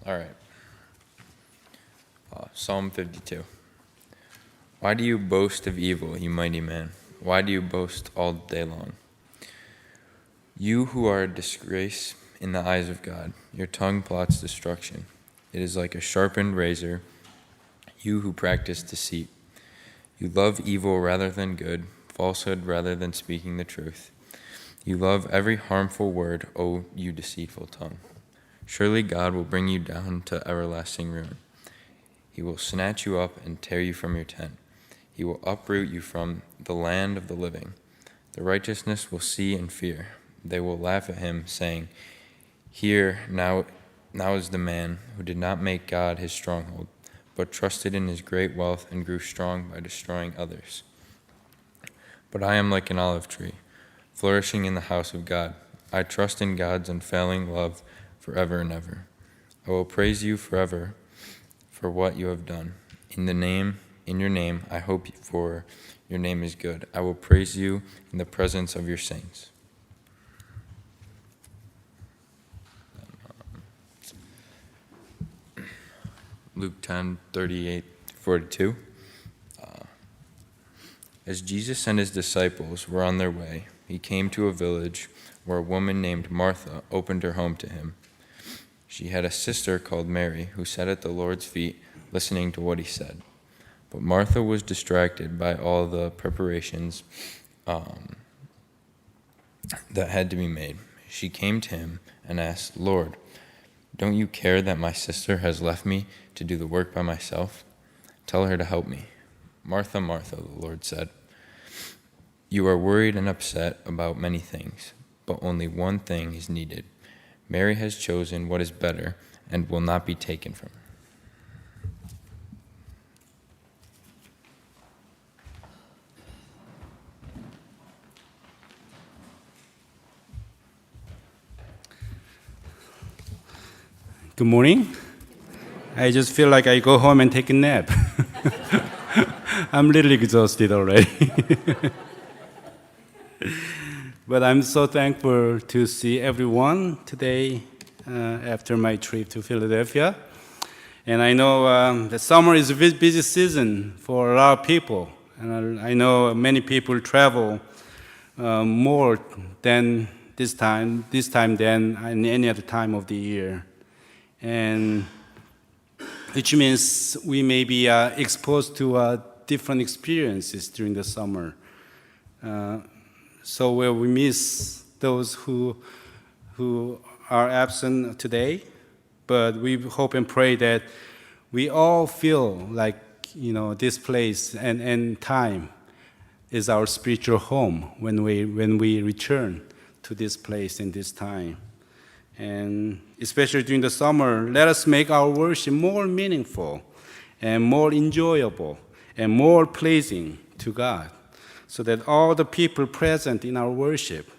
All right. Psalm 52. Why do you boast of evil, you mighty man? Why do you boast all day long? You who are a disgrace in the eyes of God, your tongue plots destruction. It is like a sharpened razor, you who practice deceit. You love evil rather than good, falsehood rather than speaking the truth. You love every harmful word, O you deceitful tongue. Surely God will bring you down to everlasting ruin. He will snatch you up and tear you from your tent. He will uproot you from the land of the living. The righteousness will see and fear. They will laugh at him, saying, Here now is the man who did not make God his stronghold, but trusted in his great wealth and grew strong by destroying others. But I am like an olive tree, flourishing in the house of God. I trust in God's unfailing love forever and ever. I will praise you forever for what you have done. In your name, I hope, for your name is good. I will praise you in the presence of your saints. Luke 10:38-42. As Jesus and his disciples were on their way, he came to a village where a woman named Martha opened her home to him. She had a sister called Mary who sat at the Lord's feet listening to what he said. But Martha was distracted by all the preparations that had to be made. She came to him and asked, Lord, don't you care that my sister has left me to do the work by myself? Tell her to help me. Martha, Martha, the Lord said, you are worried and upset about many things, but only one thing is needed. Mary has chosen what is better and will not be taken from her. Good morning. I just feel like I go home and take a nap. I'm a little exhausted already. But I'm so thankful to see everyone today after my trip to Philadelphia. And I know the summer is a busy season for a lot of people. And I know many people travel more than this time than any other time of the year. And which means we may be exposed to different experiences during the summer. So where we miss those who are absent today, but we hope and pray that we all feel like this place and time is our spiritual home when we return to this place in this time. And especially during the summer, let us make our worship more meaningful and more enjoyable and more pleasing to God, so that all the people present in our worship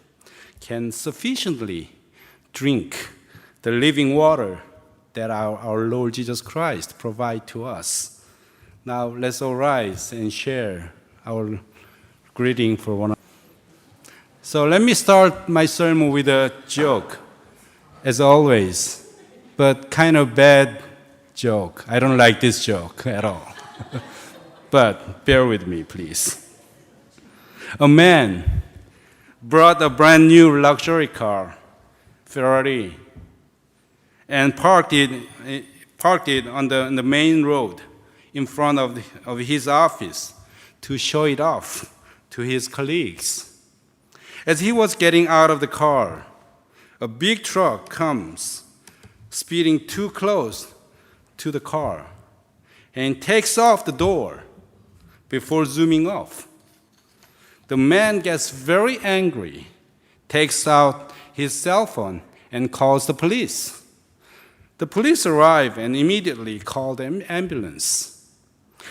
can sufficiently drink the living water that our Lord Jesus Christ provides to us. Now let's all rise and share our greeting for one another. So let me start my sermon with a joke. As always, but kind of bad joke. I don't like this joke at all. But bear with me, please. A man brought a brand new luxury car, Ferrari, and parked it on the main road in front of his office to show it off to his colleagues. As he was getting out of the car, a big truck comes, speeding too close to the car, and takes off the door before zooming off. The man gets very angry, takes out his cell phone, and calls the police. The police arrive and immediately call the ambulance.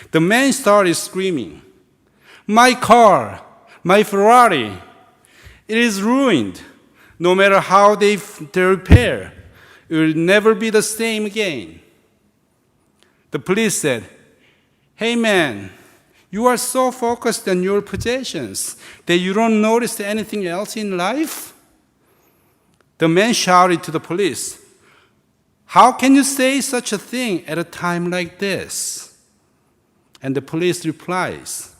The man started screaming, "My car, my Ferrari, it is ruined. No matter how they repair, it will never be the same again." The police said, "Hey man, you are so focused on your possessions that you don't notice anything else in life?" The man shouted to the police, How can you say such a thing at a time like this? And the police replies,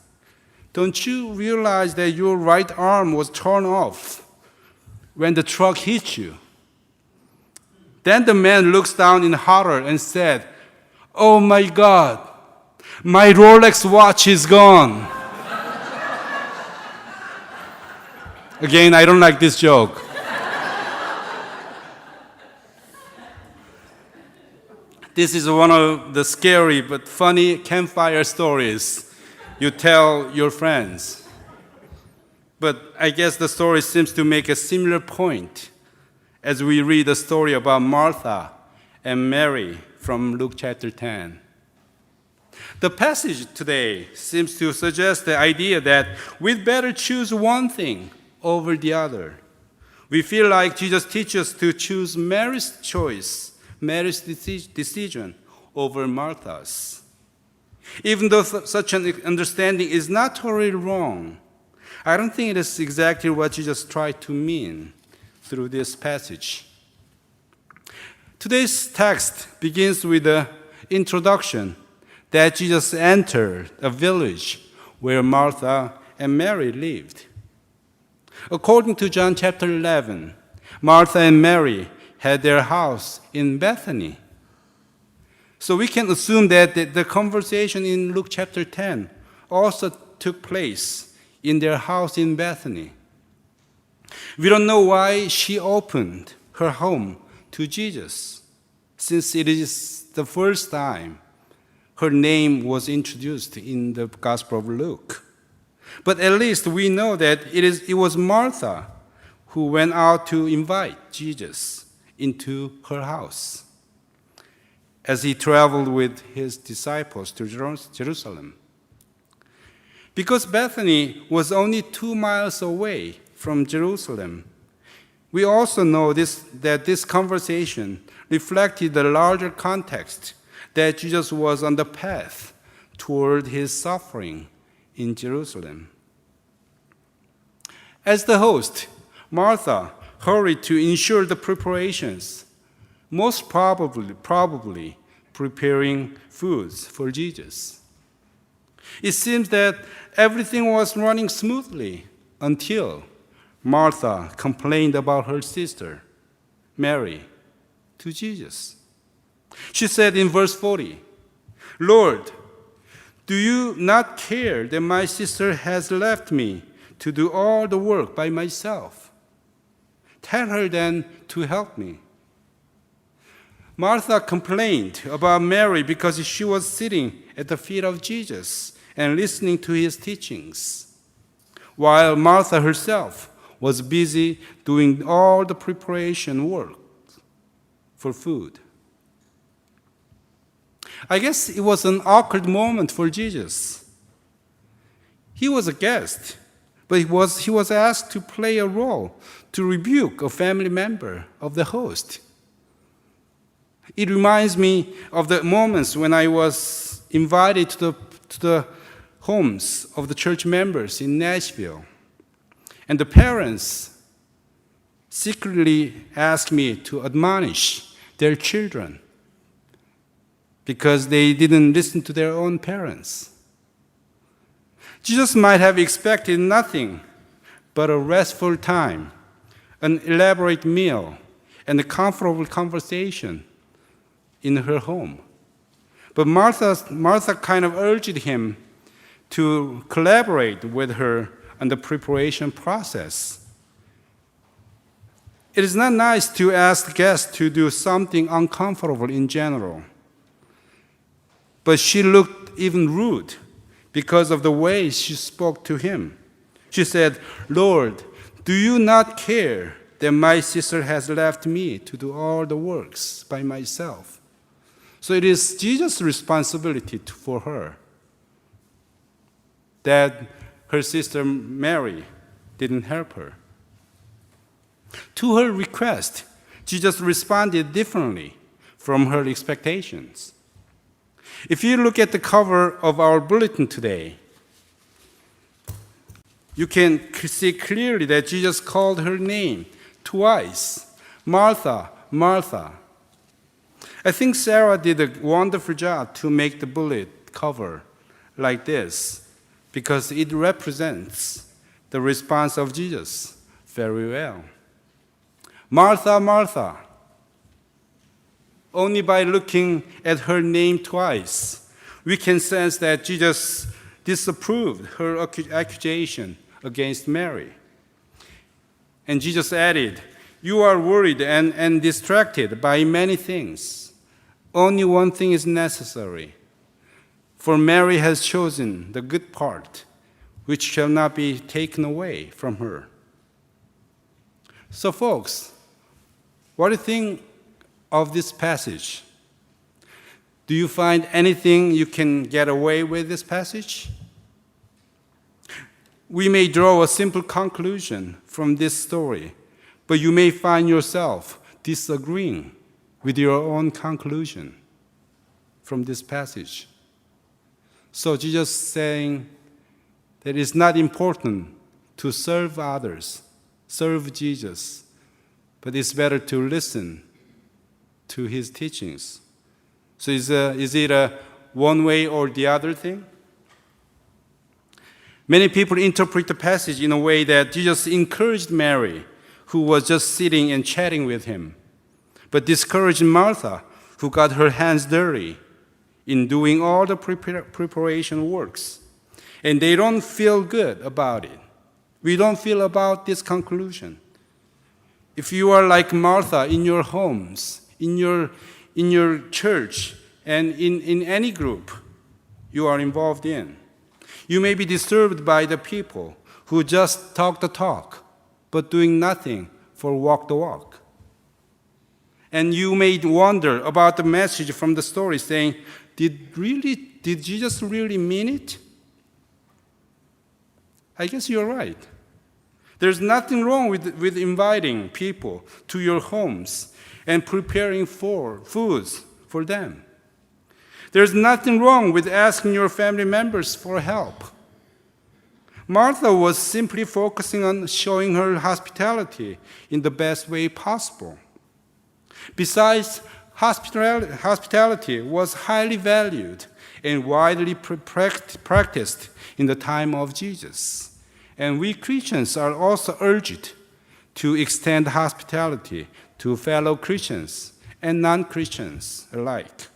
don't you realize that your right arm was torn off when the truck hit you? Then the man looks down in horror and said, oh my God, my Rolex watch is gone. Again, I don't like this joke. This is one of the scary but funny campfire stories you tell your friends. But I guess the story seems to make a similar point as we read the story about Martha and Mary from Luke chapter 10. The passage today seems to suggest the idea that we'd better choose one thing over the other. We feel like Jesus teaches us to choose Mary's choice, Mary's decision over Martha's. Even though such an understanding is not totally wrong, I don't think it is exactly what Jesus tried to mean through this passage. Today's text begins with the introduction that Jesus entered a village where Martha and Mary lived. According to John chapter 11, Martha and Mary had their house in Bethany. So we can assume that the conversation in Luke chapter 10 also took place in their house in Bethany. We don't know why she opened her home to Jesus, since it is the first time her name was introduced in the Gospel of Luke. But at least we know that it was Martha who went out to invite Jesus into her house as he traveled with his disciples to Jerusalem. Because Bethany was only 2 miles away from Jerusalem, we also know that this conversation reflected the larger context that Jesus was on the path toward his suffering in Jerusalem. As the host, Martha hurried to ensure the preparations, most probably preparing foods for Jesus. It seems that everything was running smoothly until Martha complained about her sister, Mary, to Jesus. She said in verse 40, Lord, do you not care that my sister has left me to do all the work by myself? Tell her then to help me. Martha complained about Mary because she was sitting at the feet of Jesus and listening to his teachings, while Martha herself was busy doing all the preparation work for food. I guess it was an awkward moment for Jesus. He was a guest, but he was asked to play a role to rebuke a family member of the host. It reminds me of the moments when I was invited to the homes of the church members in Nashville, and the parents secretly asked me to admonish their children because they didn't listen to their own parents. Jesus might have expected nothing but a restful time, an elaborate meal, and a comfortable conversation in her home. But Martha kind of urged him to collaborate with her on the preparation process. It is not nice to ask guests to do something uncomfortable in general. But she looked even rude because of the way she spoke to him. She said, Lord, do you not care that my sister has left me to do all the works by myself? So it is Jesus' responsibility for her that her sister Mary didn't help her. To her request, Jesus responded differently from her expectations. If you look at the cover of our bulletin today, you can see clearly that Jesus called her name twice, Martha, Martha. I think Sarah did a wonderful job to make the bullet cover like this because it represents the response of Jesus very well. Martha, Martha. Only by looking at her name twice, we can sense that Jesus disapproved her accusation against Mary. And Jesus added, "You are worried and distracted by many things. Only one thing is necessary. For Mary has chosen the good part, which shall not be taken away from her." So, folks, what do you think of this passage? Do you find anything you can get away with this passage? We may draw a simple conclusion from this story, but you may find yourself disagreeing with your own conclusion from this passage. So Jesus saying that it's not important to serve others, serve Jesus, but it's better to listen to his teachings. So is it a one way or the other thing? Many people interpret the passage in a way that Jesus encouraged Mary, who was just sitting and chatting with him, but discouraged Martha, who got her hands dirty in doing all the preparation works. And they don't feel good about it. We don't feel about this conclusion. If you are like Martha in your homes, in your church, and in any group you are involved in, you may be disturbed by the people who just talk the talk, but doing nothing for walk the walk. And you may wonder about the message from the story, saying, did Jesus really mean it? I guess you're right. There's nothing wrong with inviting people to your homes and preparing foods for them. There's nothing wrong with asking your family members for help. Martha was simply focusing on showing her hospitality in the best way possible. Besides, hospitality was highly valued and widely practiced in the time of Jesus. And we Christians are also urged to extend hospitality to fellow Christians and non-Christians alike.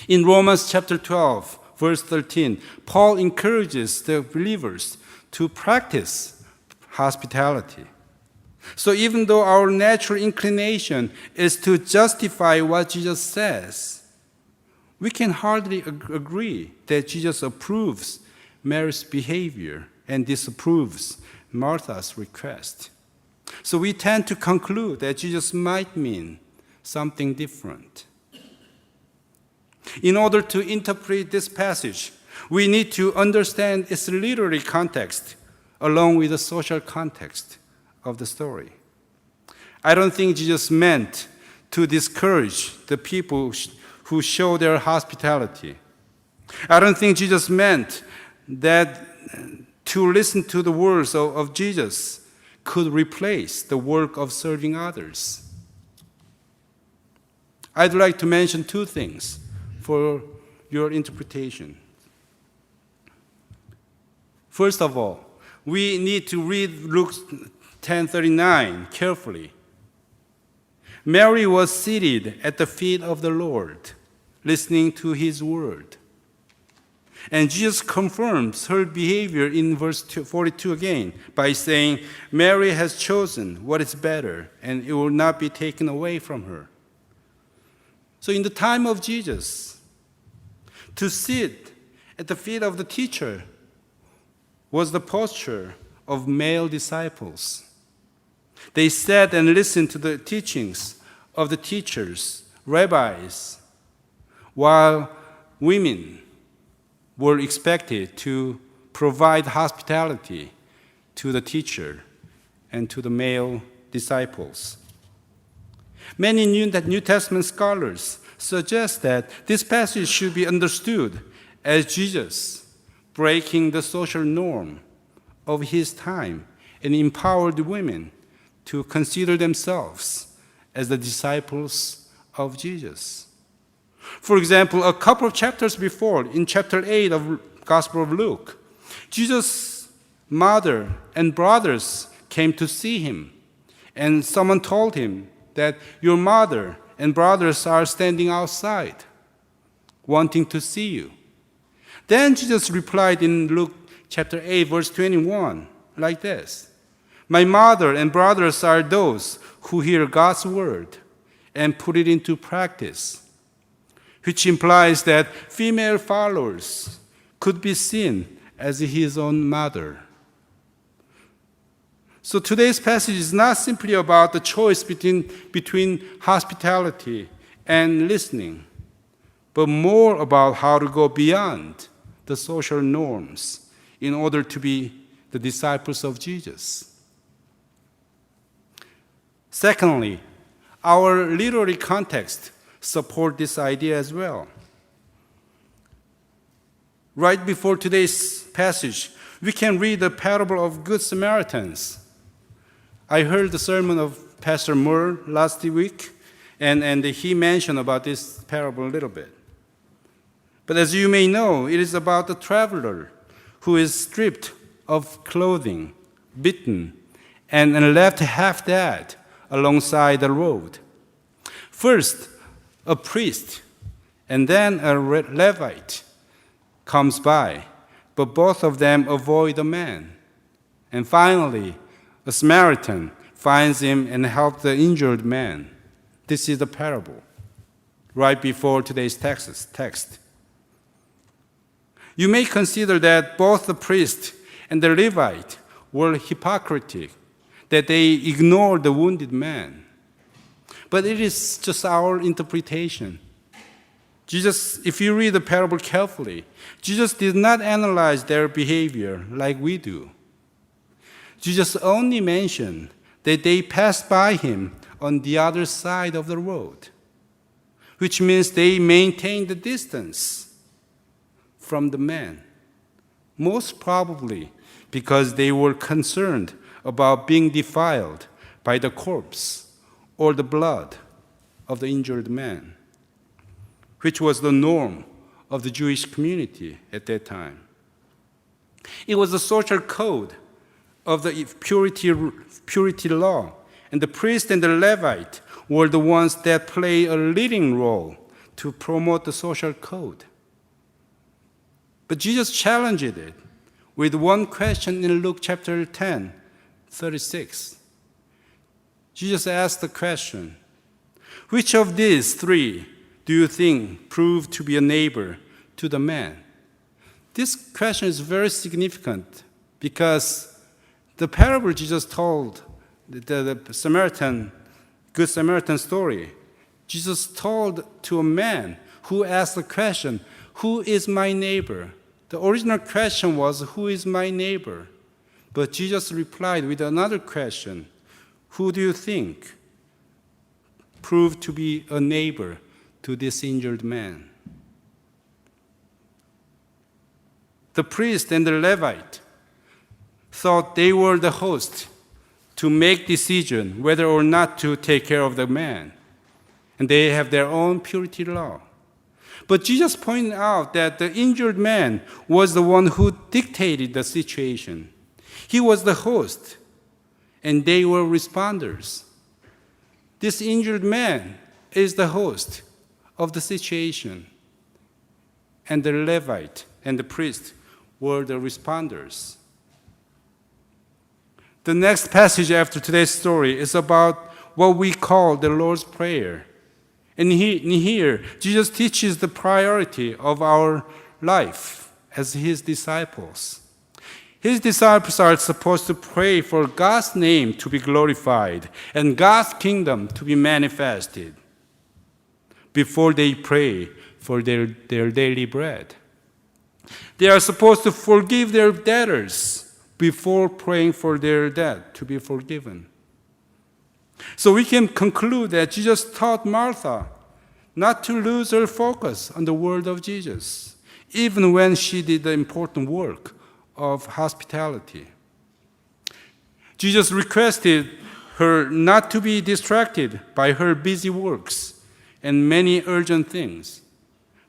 In Romans chapter 12, verse 13, Paul encourages the believers to practice hospitality. So even though our natural inclination is to justify what Jesus says, we can hardly agree that Jesus approves Mary's behavior and disapproves Martha's request. So we tend to conclude that Jesus might mean something different. In order to interpret this passage, we need to understand its literary context along with the social context of the story. I don't think Jesus meant to discourage the people who show their hospitality. I don't think Jesus meant that to listen to the words of Jesus could replace the work of serving others. I'd like to mention two things for your interpretation. First of all, we need to read Luke 10:39 carefully. Mary was seated at the feet of the Lord, listening to his word. And Jesus confirms her behavior in verse 42 again by saying, Mary has chosen what is better, and it will not be taken away from her. So in the time of Jesus, to sit at the feet of the teacher was the posture of male disciples. They sat and listened to the teachings of the teachers, rabbis, while women were expected to provide hospitality to the teacher and to the male disciples. Many New Testament scholars suggest that this passage should be understood as Jesus breaking the social norm of his time and empowered women to consider themselves as the disciples of Jesus. For example, a couple of chapters before, in chapter 8 of Gospel of Luke, Jesus' mother and brothers came to see him, and someone told him that your mother and brothers are standing outside, wanting to see you. Then Jesus replied in Luke chapter 8, verse 21, like this: My mother and brothers are those who hear God's word and put it into practice, which implies that female followers could be seen as his own mother. So today's passage is not simply about the choice between hospitality and listening, but more about how to go beyond the social norms in order to be the disciples of Jesus. Secondly, our literary context supports this idea as well. Right before today's passage, we can read the parable of Good Samaritans. I heard the sermon of Pastor Moore last week, and he mentioned about this parable a little bit. But as you may know, it is about the traveler who is stripped of clothing, beaten, and left half dead alongside the road. First, a priest, and then a Levite comes by, but both of them avoid the man. And finally, a Samaritan finds him and helps the injured man. This is the parable, right before today's text. You may consider that both the priest and the Levite were hypocritic, that they ignored the wounded man. But it is just our interpretation. Jesus, if you read the parable carefully, Jesus did not analyze their behavior like we do. Jesus only mentioned that they passed by him on the other side of the road, which means they maintained the distance from the man, most probably because they were concerned about being defiled by the corpse or the blood of the injured man, which was the norm of the Jewish community at that time. It was the social code of the purity law, and the priest and the Levite were the ones that play a leading role to promote the social code. But Jesus challenged it with one question in Luke chapter 10, 36. Jesus asked the question, which of these three do you think proved to be a neighbor to the man? This question is very significant because the parable Jesus told, the Good Samaritan story, Jesus told to a man who asked the question, who is my neighbor? The original question was, who is my neighbor? But Jesus replied with another question, who do you think proved to be a neighbor to this injured man? The priest and the Levite thought they were the host to make decision whether or not to take care of the man. And they have their own purity law. But Jesus pointed out that the injured man was the one who dictated the situation. He was the host, and they were responders. This injured man is the host of the situation, and the Levite and the priest were the responders. The next passage after today's story is about what we call the Lord's Prayer. And here, Jesus teaches the priority of our life as his disciples. His disciples are supposed to pray for God's name to be glorified and God's kingdom to be manifested before they pray for their daily bread. They are supposed to forgive their debtors before praying for their debt to be forgiven. So we can conclude that Jesus taught Martha not to lose her focus on the word of Jesus, even when she did the important work of hospitality. Jesus requested her not to be distracted by her busy works and many urgent things,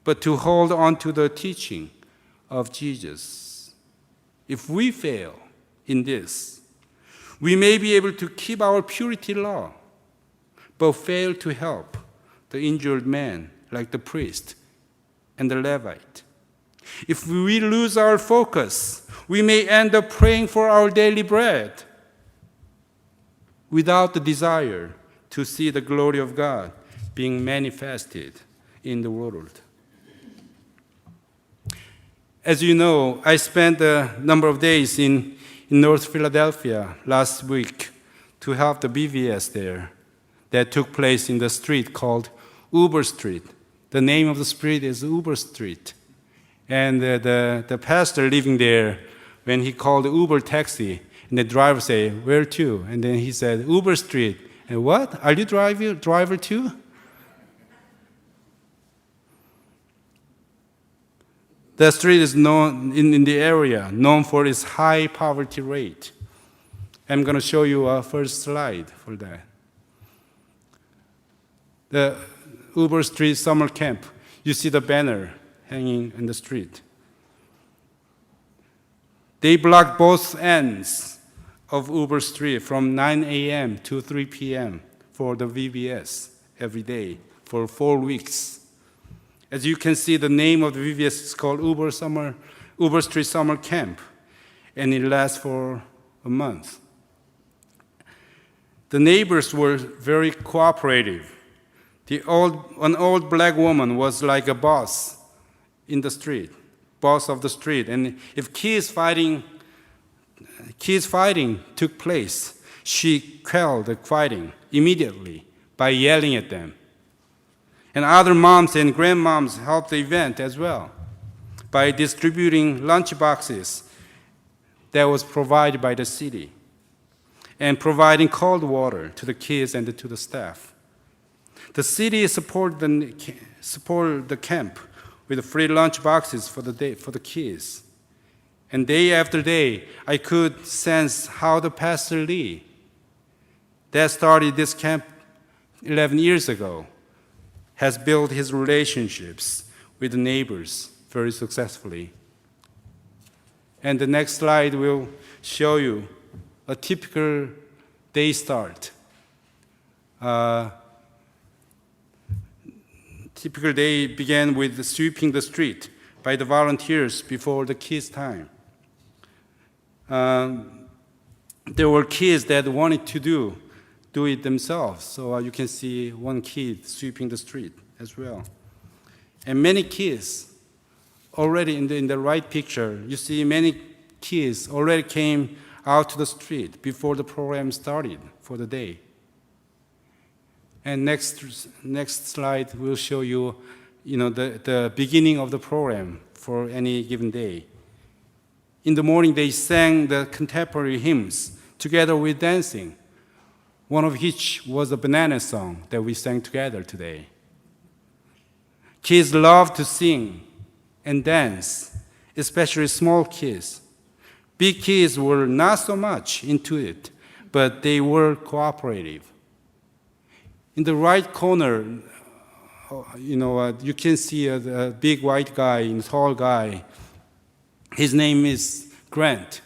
but to hold on to the teaching of Jesus. If we fail in this, we may be able to keep our purity law, but fail to help the injured man like the priest and the Levite. If we lose our focus, we may end up praying for our daily bread without the desire to see the glory of God being manifested in the world. As you know, I spent a number of days in North Philadelphia last week to help the BVS there that took place in the street called Uber Street. The name of the street is Uber Street. And the pastor living there, when he called the Uber taxi, and the driver said, "Where to?" And then he said, "Uber Street." And what? Are you driver too? The street is known in the area, known for its high poverty rate. I'm going to show you a first slide for that. The Uber Street summer camp. You see the banner hanging in the street. They blocked both ends of Uber Street from 9 a.m. to 3 p.m. for the VBS every day for 4 weeks. As you can see, the name of the VBS is called Uber Street Summer Camp, and it lasts for a month. The neighbors were very cooperative. An old black woman was like a boss in the street, boss of the street. And if kids fighting took place, she quelled the fighting immediately by yelling at them. And other moms and grandmoms helped the event as well by distributing lunch boxes that was provided by the city and providing cold water to the kids and to the staff. The city supported the camp with free lunch boxes for the kids. And day after day, I could sense how the Pastor Lee, that started this camp 11 years ago, has built his relationships with the neighbors very successfully. And the next slide will show you a typical day start. Typical day began with sweeping the street by the volunteers before the kids' time. There were kids that wanted to do it themselves. So you can see one kid sweeping the street as well. And many kids already in the right picture, you see many kids already came out to the street before the program started for the day. And next slide will show you, the beginning of the program for any given day. In the morning, they sang the contemporary hymns together with dancing. One of which was a banana song that we sang together today. Kids love to sing and dance, especially small kids. Big kids were not so much into it, but they were cooperative. In the right corner, you can see a big white guy and tall guy. His name is Grant.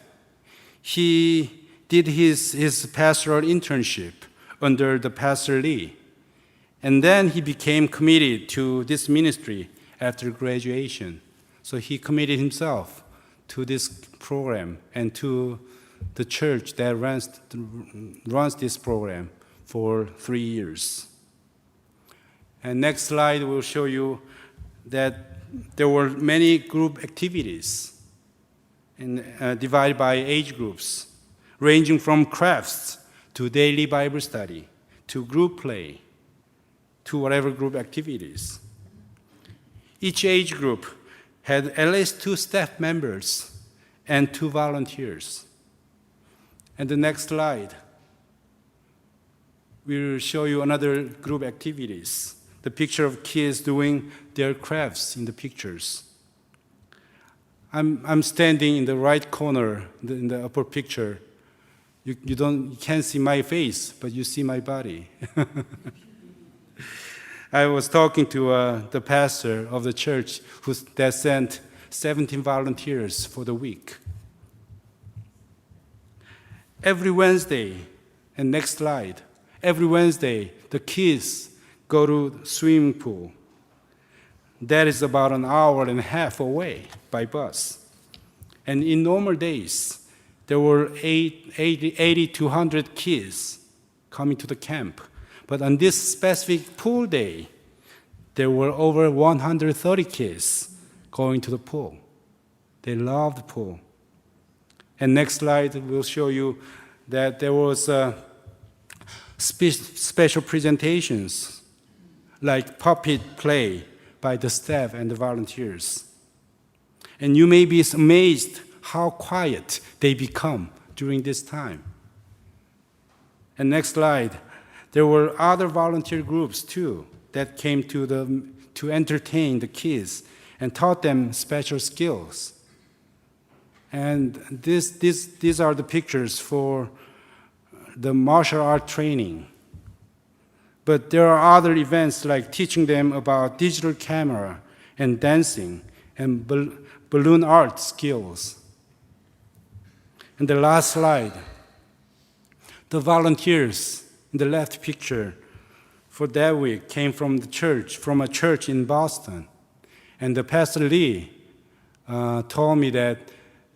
He did his pastoral internship under the Pastor Lee. And then he became committed to this ministry after graduation. So he committed himself to this program and to the church that runs this program for 3 years. And next slide will show you that there were many group activities divided by age groups, ranging from crafts to daily Bible study, to group play, to whatever group activities. Each age group had at least 2 staff members and 2 volunteers. And the next slide will show you another group activities, the picture of kids doing their crafts in the pictures. I'm standing in the right corner in the upper picture. You can't see my face, but you see my body. I was talking to the pastor of the church that sent 17 volunteers for the week. Every Wednesday, and next slide, every Wednesday, the kids go to swimming pool. That is about an hour and a half away by bus. And in normal days, there were 80 to 100 kids coming to the camp. But on this specific pool day, there were over 130 kids going to the pool. They loved the pool. And next slide will show you that there was special presentations like puppet play by the staff and the volunteers. And you may be amazed how quiet they become during this time. And next slide, there were other volunteer groups too that came to entertain the kids and taught them special skills. And these are the pictures for the martial art training. But there are other events like teaching them about digital camera and dancing and balloon art skills. And the last slide, the volunteers in the left picture for that week came from a church in Boston. And the Pastor Lee told me that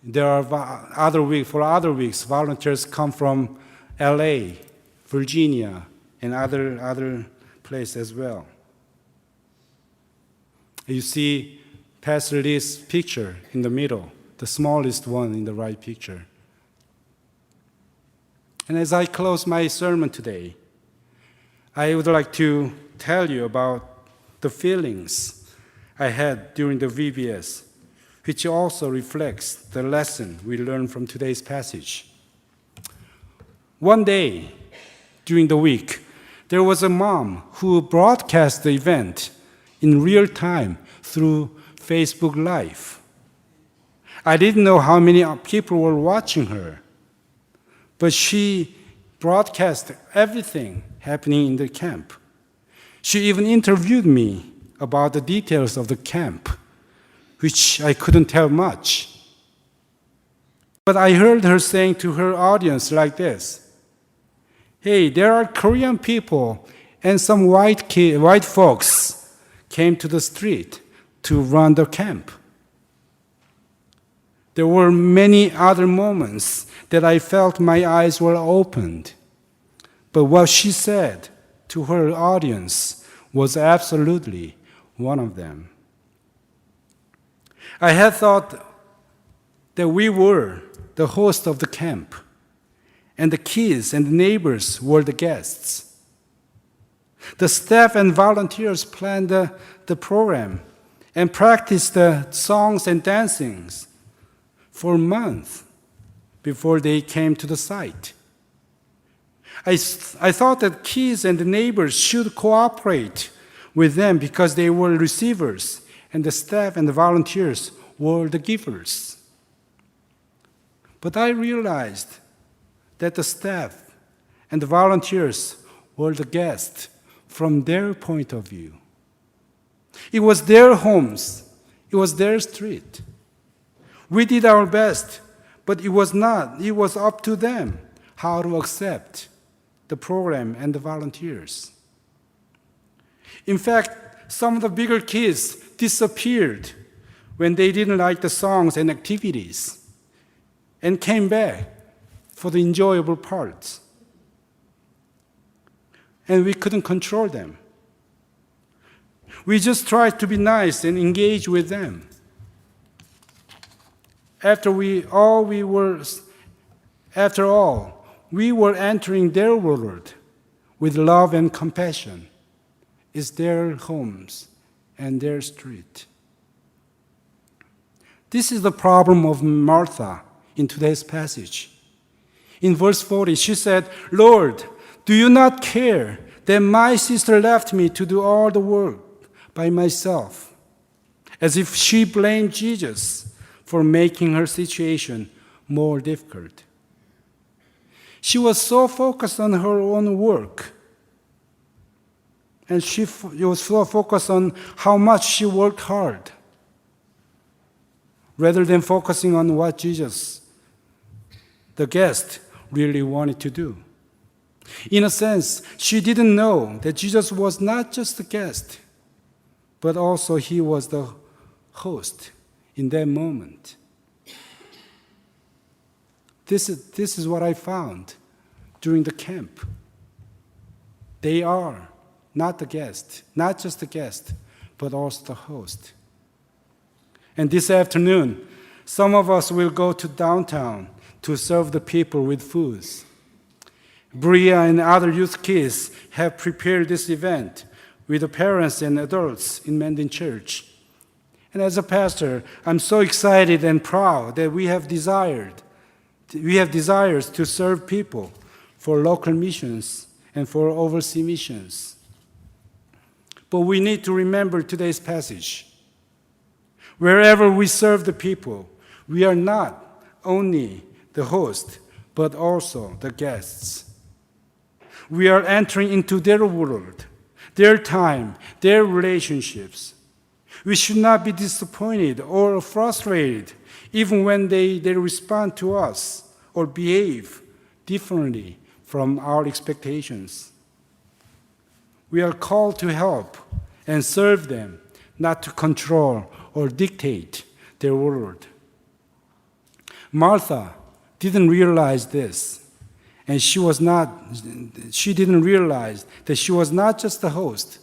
there are other weeks, volunteers come from LA, Virginia, and other places as well. You see Pastor Lee's picture in the middle, the smallest one in the right picture. And as I close my sermon today, I would like to tell you about the feelings I had during the VBS, which also reflects the lesson we learned from today's passage. One day during the week, there was a mom who broadcast the event in real time through Facebook Live. I didn't know how many people were watching her, but she broadcast everything happening in the camp. She even interviewed me about the details of the camp, which I couldn't tell much. But I heard her saying to her audience like this: "Hey, there are Korean people and some white folks came to the street to run the camp." There were many other moments that I felt my eyes were opened. But what she said to her audience was absolutely one of them. I had thought that we were the host of the camp, and the kids and the neighbors were the guests. The staff and volunteers planned the program and practiced the songs and dancings for months before they came to the site. I thought that kids and the neighbors should cooperate with them because they were receivers and the staff and the volunteers were the givers. But I realized that the staff and the volunteers were the guests from their point of view. It was their homes, it was their street. We did our best, but it was up to them how to accept the program and the volunteers. In fact, some of the bigger kids disappeared when they didn't like the songs and activities and came back for the enjoyable parts. And we couldn't control them. We just tried to be nice and engage with them. After all, we were entering their world with love and compassion. It's their homes and their street. This is the problem of Martha in today's passage. In verse 40, she said, "Lord, do you not care that my sister left me to do all the work by myself?" As if she blamed Jesus for making her situation more difficult. She was so focused on her own work and she was so focused on how much she worked hard, rather than focusing on what Jesus, the guest, really wanted to do. In a sense, she didn't know that Jesus was not just the guest, but also he was the host in that moment. This is what I found during the camp. They are not the guest, not just the guest, but also the host. And this afternoon, some of us will go to downtown to serve the people with foods. Bria and other youth kids have prepared this event with the parents and adults in Mendon Church. And as a pastor, I'm so excited and proud that we have desires to serve people for local missions and for overseas missions. But we need to remember today's passage. Wherever we serve the people, we are not only the host, but also the guests. We are entering into their world, their time, their relationships. We should not be disappointed or frustrated even when they respond to us or behave differently from our expectations. We are called to help and serve them, not to control or dictate their world. Martha didn't realize this, and she didn't realize that she was not just the host,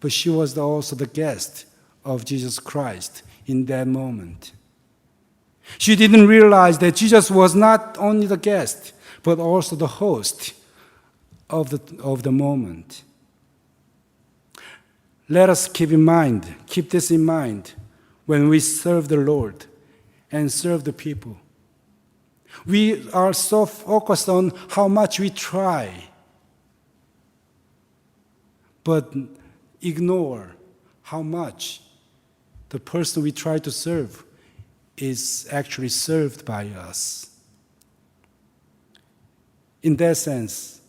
but she was also the guest of Jesus Christ in that moment. She didn't realize that Jesus was not only the guest, but also the host of the moment. Let us keep this in mind when we serve the Lord and serve the people. We are so focused on how much we try, but ignore how much the person we try to serve is actually served by us. In that sense,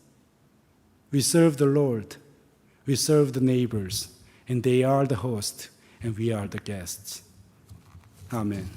we serve the Lord, we serve the neighbors, and they are the host, and we are the guests. Amen.